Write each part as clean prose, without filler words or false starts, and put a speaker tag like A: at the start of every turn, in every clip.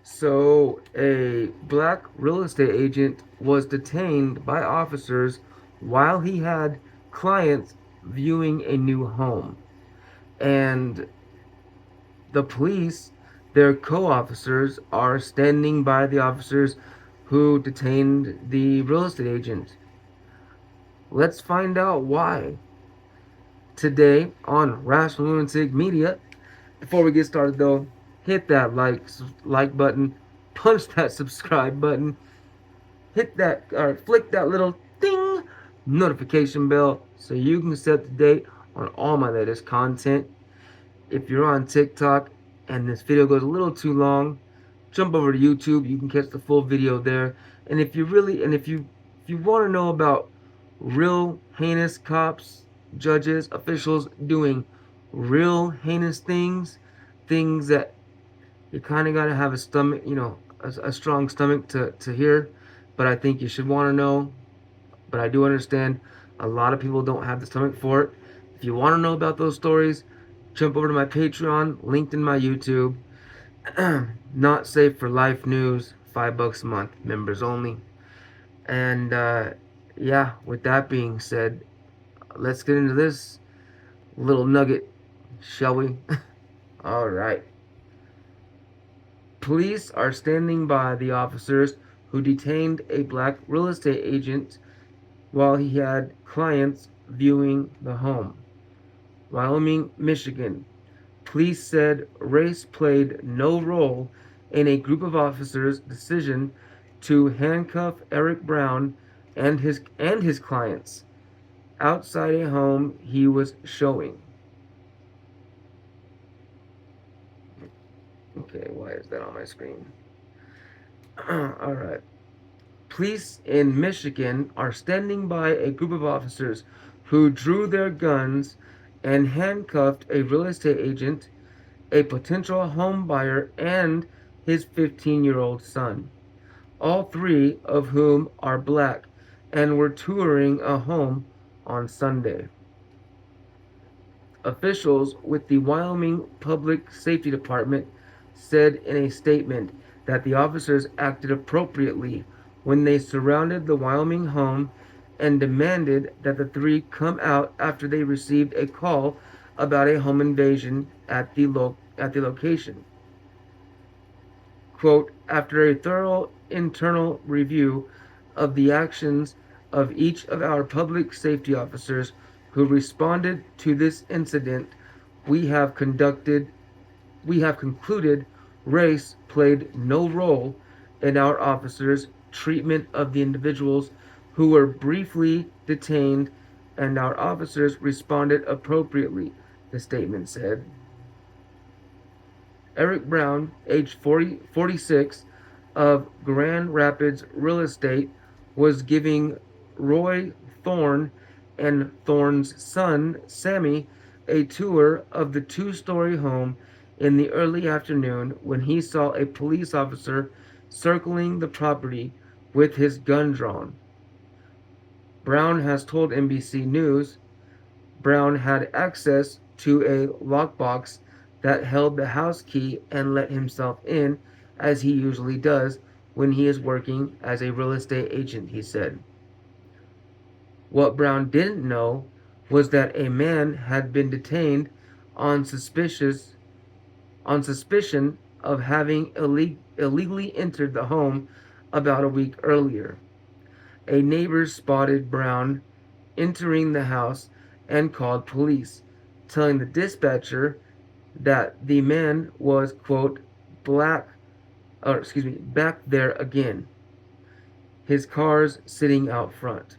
A: So, a black real estate agent was detained by officers while he had clients viewing a new home. And the police, their co officers, are standing by the officers who detained the real estate agent. Let's find out why. Today on Rational Lunatic Media. Before we get started, though, hit that like button, punch that subscribe button, hit that or flick that little ding notification bell so you can stay up to date on all my latest content. If you're on TikTok and this video goes a little too long, jump over to YouTube. You can catch the full video there. And if you want to know about real heinous cops, judges, officials doing real heinous things that you kind of got to have a stomach, a strong stomach to hear. But I think you should want to know. But I do understand a lot of people don't have the stomach for it. If you want to know about those stories, jump over to my Patreon, linked in my YouTube. Not safe for life news, $5 a month, members only. And yeah, with that being said, let's get into this little nugget, shall we? All right. Police are standing by the officers who detained a black real estate agent while he had clients viewing the home. Wyoming, Michigan. Police said race played no role in a group of officers' decision to handcuff Eric Brown and his clients outside a home he was showing. Okay, why is that on my screen? All right. Police in Michigan are standing by a group of officers who drew their guns and handcuffed a real estate agent, a potential home buyer, and his 15-year-old son, all three of whom are black and were touring a home on Sunday. Officials with the Wyoming Public Safety Department said in a statement that the officers acted appropriately when they surrounded the Wyoming home and demanded that the three come out after they received a call about a home invasion at the location. Quote, after a thorough internal review of the actions of each of our public safety officers who responded to this incident, we have concluded race played no role in our officers' treatment of the individuals who were briefly detained, and our officers responded appropriately, the statement said. Eric Brown, age 46, of Grand Rapids Real Estate, was giving Roy Thorne and Thorne's son, Sammy, a tour of the two-story home in the early afternoon when he saw a police officer circling the property with his gun drawn. Brown has told NBC News Brown had access to a lockbox that held the house key and let himself in, as he usually does when he is working as a real estate agent, he said. What Brown didn't know was that a man had been detained on suspicion of having illegally entered the home about a week earlier. A neighbor spotted Brown entering the house and called police, telling the dispatcher that the man was, quote, back there again. His car's sitting out front,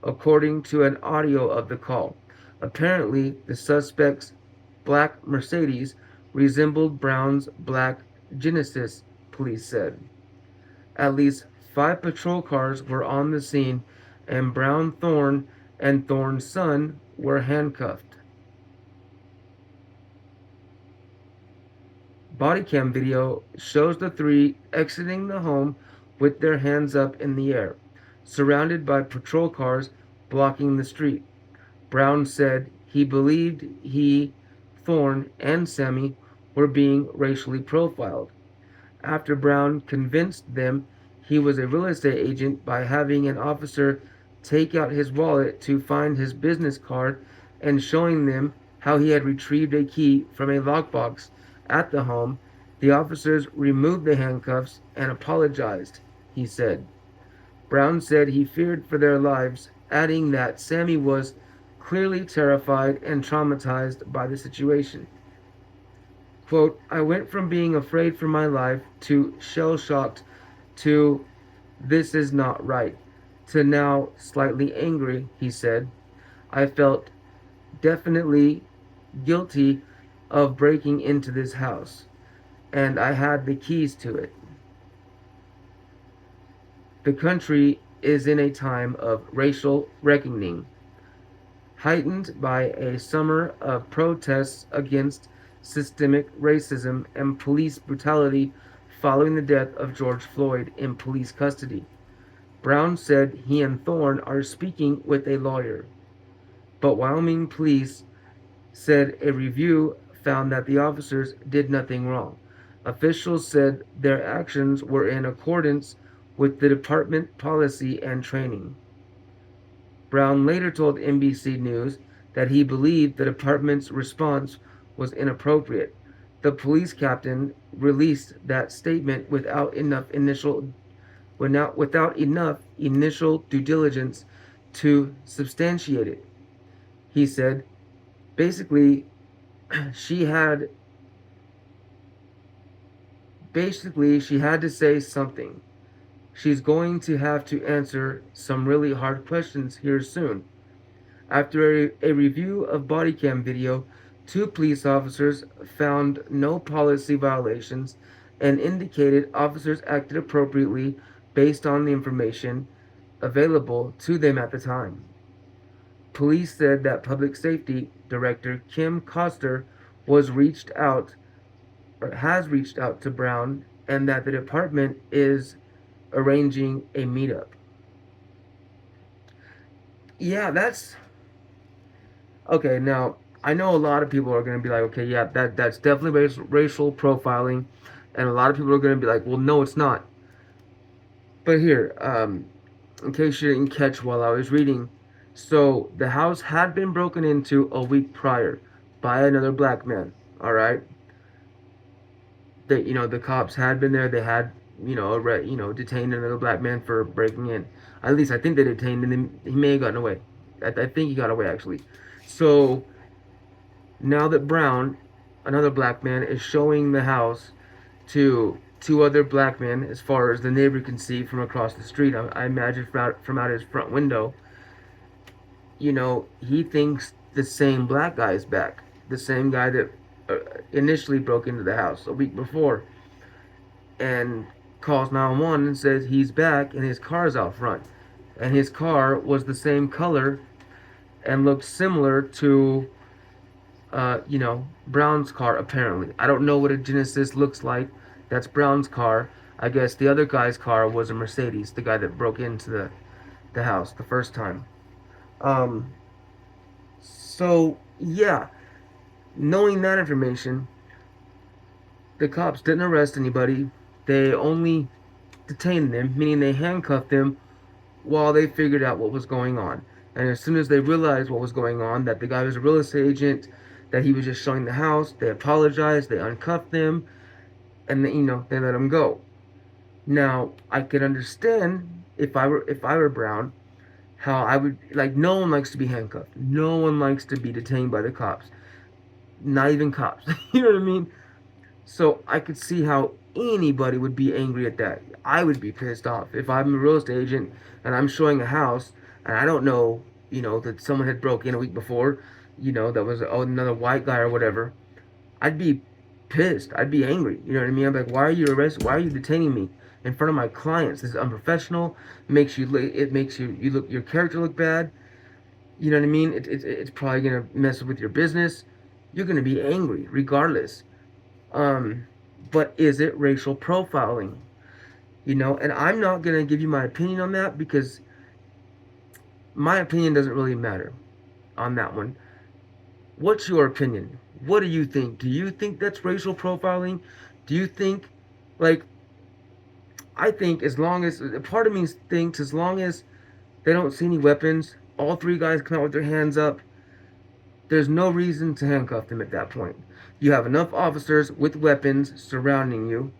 A: according to an audio of the call. Apparently, the suspect's black Mercedes resembled Brown's black Genesis, police said. At least 5 patrol cars were on the scene, and Brown, Thorne, and Thorne's son were handcuffed. Body cam video shows the three exiting the home with their hands up in the air, surrounded by patrol cars blocking the street. Brown said he believed he, Thorne, and Sammy were being racially profiled. after Brown convinced them he was a real estate agent by having an officer take out his wallet to find his business card and showing them how he had retrieved a key from a lockbox at the home. The officers removed the handcuffs and apologized, he said. Brown said he feared for their lives, adding that Sammy was clearly terrified and traumatized by the situation. Quote, I went from being afraid for my life to shell shocked to this is not right to now slightly angry, he said. I felt definitely guilty of breaking into this house, and I had the keys to it. The country is in a time of racial reckoning, heightened by a summer of protests against systemic racism and police brutality following the death of George Floyd in police custody. Brown said he and Thorne are speaking with a lawyer, but Wyoming police said a review found that the officers did nothing wrong. Officials said their actions were in accordance with the department policy and training. Brown later told NBC News that he believed the department's response was inappropriate. The police captain released that statement without enough initial due diligence to substantiate it. He said, basically, she had she had to say something. She's going to have to answer some really hard questions here soon. After a review of body cam video, two police officers found no policy violations and indicated officers acted appropriately based on the information available to them at the time. Police said that Public Safety Director Kim Coster was reached out or has reached out to Brown and that the department is arranging a meetup. Yeah, that's okay. Now, I know a lot of people are going to be like, okay, yeah, that's definitely racial profiling, and a lot of people are going to be like, well, no, it's not. But here, in case you didn't catch while I was reading, so the house had been broken into a week prior by another black man. All right, the cops had been there. They had detained another black man for breaking in. At least I think they detained him. He may have gotten away. I think he got away actually. So now that Brown, another black man, is showing the house to two other black men, as far as the neighbor can see from across the street, I imagine from out his front window, he thinks the same black guy is back. The same guy that initially broke into the house a week before. And calls 911 and says he's back and his car's out front. And his car was the same color and looked similar to Brown's car apparently. I don't know what a Genesis looks like. That's Brown's car. I guess the other guy's car was a Mercedes, the guy that broke into the house the first time. Um, so yeah, knowing that information, the cops didn't arrest anybody. They only detained them, meaning they handcuffed them while they figured out what was going on. And as soon as they realized what was going on, that the guy was a real estate agent, that he was just showing the house, they apologized, they uncuffed them, and they let him go. Now I could understand if I were Brown, how I would like. No one likes to be handcuffed. No one likes to be detained by the cops. Not even cops. You know what I mean? So I could see how anybody would be angry at that. I would be pissed off if I'm a real estate agent and I'm showing a house and I don't know, that someone had broke in a week before, that was another white guy or whatever. I'd be pissed. I'd be angry. You know what I mean? I'm like, why are you arrested? Why are you detaining me in front of my clients? This is unprofessional. It makes you look your character look bad. You know what I mean? It's probably gonna mess with your business. You're gonna be angry regardless. Um, but is it racial profiling? And I'm not gonna give you my opinion on that because my opinion doesn't really matter on that one. What's your opinion? What do you think? Do you think that's racial profiling? Do you think Like, I think as long as, part of me thinks as long as they don't see any weapons, all three guys come out with their hands up, there's no reason to handcuff them at that point. You have enough officers with weapons surrounding you.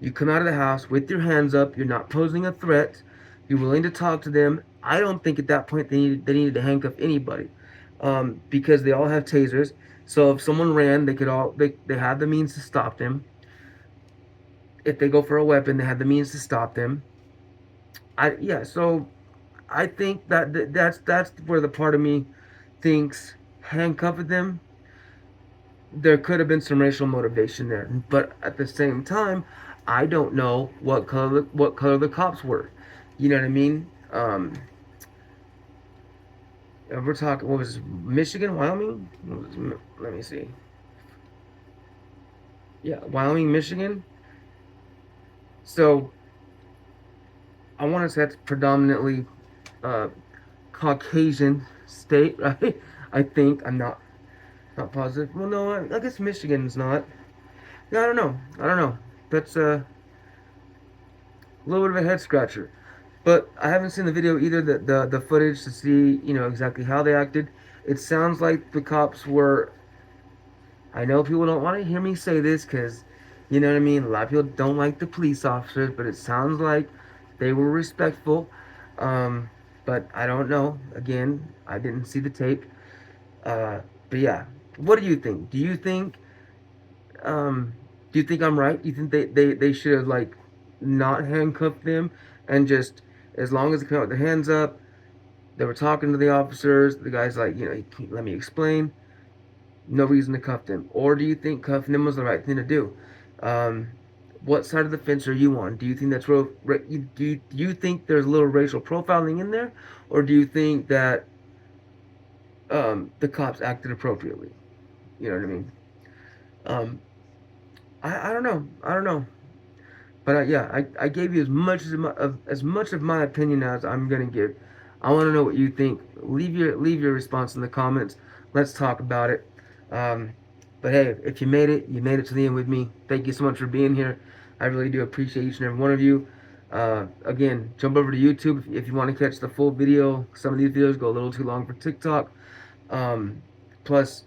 A: You come out of the house with your hands up. You're not posing a threat. You're willing to talk to them. I don't think at that point they needed to handcuff anybody, because they all have tasers. So if someone ran, they had the means to stop them. If they go for a weapon, they have the means to stop them. So I think that's where the part of me thinks handcuffing them, there could have been some racial motivation there. But at the same time, I don't know what color the cops were. You know what I mean? We're talking, what was this, Michigan, Wyoming? Let me see. Yeah, Wyoming, Michigan. So I want to say that's predominantly uh, Caucasian state, right? I think I'm not positive. Well, no, I guess Michigan's not. Yeah, I don't know. I don't know. That's a little bit of a head scratcher. But I haven't seen the video either, the footage to see, exactly how they acted. It sounds like the cops were. I know people don't want to hear me say this because, you know what I mean. A lot of people don't like the police officers, but it sounds like they were respectful. Um, but I don't know. Again, I didn't see the tape. But yeah, what do you think? Um, do you think I'm right? Do you think they should have like not handcuffed them and just, as long as they come out with their hands up, they were talking to the officers. The guy's like, let me explain. No reason to cuff them. Or do you think cuffing them was the right thing to do? Um, what side of the fence are you on? Do you think that's do you think there's a little racial profiling in there, or do you think that the cops acted appropriately? You know what I mean? Um, I don't know. I don't know. But yeah, I gave you as much of my opinion as I'm gonna give. I want to know what you think. Leave your response in the comments. Let's talk about it. Um, but hey, if you made it to the end with me. Thank you so much for being here. I really do appreciate each and every one of you. Again, jump over to YouTube if you want to catch the full video. Some of these videos go a little too long for TikTok. Um, Plus,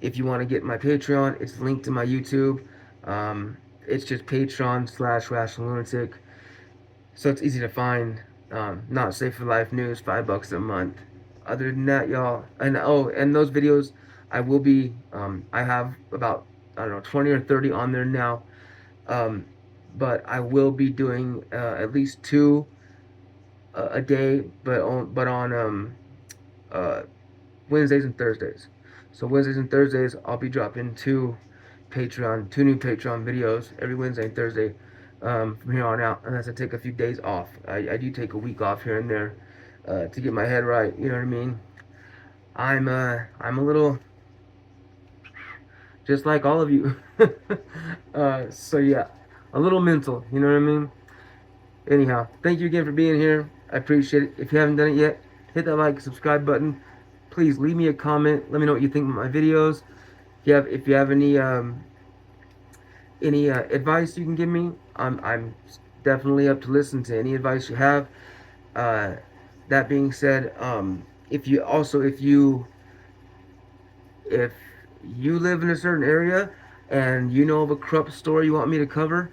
A: if you want to get my Patreon, it's linked to my YouTube. It's just Patreon/Rational Lunatic. So it's easy to find. Not safe for life news, $5 a month. Other than that, y'all, and those videos, I have about, I don't know, 20 or 30 on there now. Um, but I will be doing at least two a day, but on uh, Wednesdays and Thursdays. So Wednesdays and Thursdays, I'll be dropping two new Patreon videos every Wednesday and Thursday, from here on out, unless I take a few days off. I do take a week off here and there to get my head right. You know what I mean? I'm a little just like all of you. So yeah, a little mental. You know what I mean? Anyhow, thank you again for being here. I appreciate it. If you haven't done it yet, hit that like, subscribe button. Please leave me a comment. Let me know what you think of my videos. If you have any advice you can give me, I'm definitely up to listen to any advice you have. Uh, that being said, if you live in a certain area and you know of a corrupt story you want me to cover,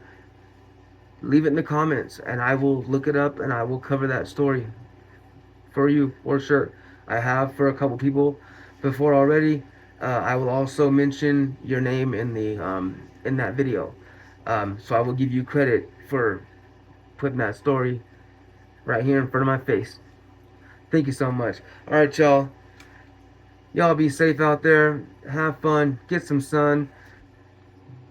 A: leave it in the comments and I will look it up and I will cover that story for you for sure. I have for a couple people before already. I will also mention your name in that video. So I will give you credit for putting that story right here in front of my face. Thank you so much. All right, y'all. Y'all be safe out there. Have fun. Get some sun.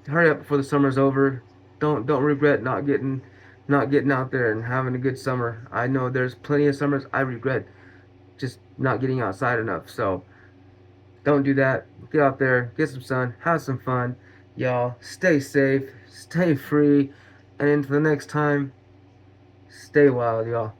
A: Hurry up before the summer's over. Don't regret not getting out there and having a good summer. I know there's plenty of summers I regret just not getting outside enough. So don't do that. Get out there, get some sun, have some fun. Y'all stay safe, stay free, and until the next time, stay wild, y'all.